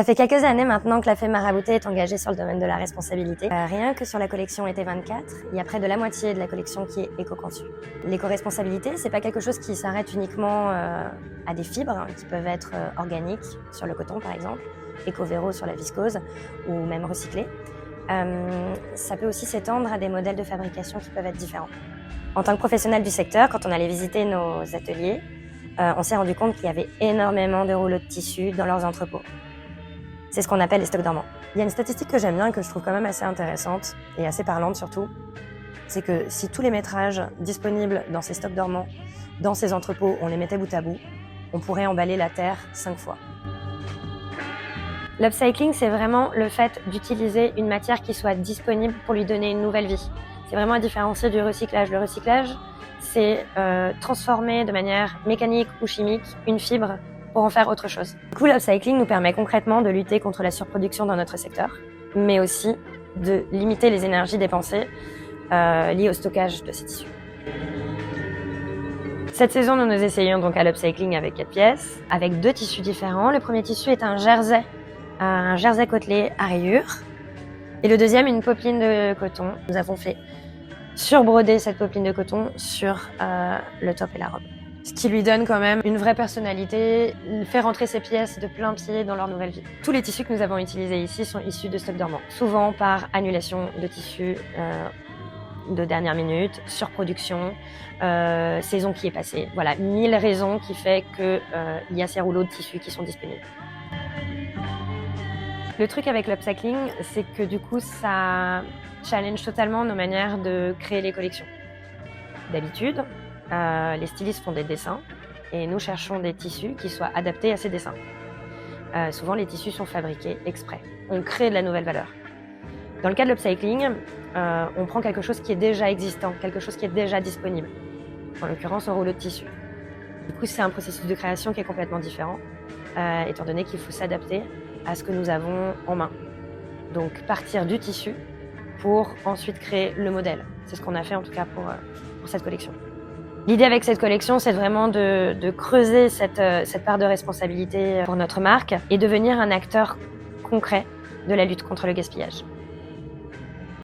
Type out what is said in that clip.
Ça fait quelques années maintenant que la Fée Maraboutée est engagée sur le domaine de la responsabilité. Rien que sur la collection été 24, il y a près de la moitié de la collection qui est éco-conçue. L'éco-responsabilité, c'est pas quelque chose qui s'arrête uniquement à des fibres qui peuvent être organiques, sur le coton par exemple, éco-véro sur la viscose ou même recyclé. Ça peut aussi s'étendre à des modèles de fabrication qui peuvent être différents. En tant que professionnel du secteur, quand on allait visiter nos ateliers, on s'est rendu compte qu'il y avait énormément de rouleaux de tissu dans leurs entrepôts. C'est ce qu'on appelle les stocks dormants. Il y a une statistique que j'aime bien et que je trouve quand même assez intéressante et assez parlante surtout, c'est que si tous les métrages disponibles dans ces stocks dormants, dans ces entrepôts, on les mettait bout à bout, on pourrait emballer la Terre 5 fois. L'upcycling, c'est vraiment le fait d'utiliser une matière qui soit disponible pour lui donner une nouvelle vie. C'est vraiment à différencier du recyclage. Le recyclage, c'est transformer de manière mécanique ou chimique une fibre pour en faire autre chose. Du coup, l'upcycling nous permet concrètement de lutter contre la surproduction dans notre secteur, mais aussi de limiter les énergies dépensées liées au stockage de ces tissus. Cette saison, nous nous essayons donc à l'upcycling avec 4 pièces, avec 2 tissus différents. Le premier tissu est un jersey côtelé à rayures, et le deuxième, une popeline de coton. Nous avons fait surbroder cette popeline de coton sur le top et la robe. Ce qui lui donne quand même une vraie personnalité, fait rentrer ces pièces de plein pied dans leur nouvelle vie. Tous les tissus que nous avons utilisés ici sont issus de stocks dormants, souvent par annulation de tissus de dernière minute, surproduction, saison qui est passée. Voilà, 1000 raisons qui fait qu'il y a ces rouleaux de tissus qui sont disponibles. Le truc avec l'upcycling, c'est que du coup, ça challenge totalement nos manières de créer les collections. D'habitude, les stylistes font des dessins et nous cherchons des tissus qui soient adaptés à ces dessins. Souvent, les tissus sont fabriqués exprès. On crée de la nouvelle valeur. Dans le cas de l'upcycling, on prend quelque chose qui est déjà existant, quelque chose qui est déjà disponible. En l'occurrence, un rouleau de tissu. Du coup, c'est un processus de création qui est complètement différent, étant donné qu'il faut s'adapter à ce que nous avons en main. Donc, partir du tissu pour ensuite créer le modèle. C'est ce qu'on a fait en tout cas pour cette collection. L'idée avec cette collection, c'est vraiment de creuser cette part de responsabilité pour notre marque et devenir un acteur concret de la lutte contre le gaspillage.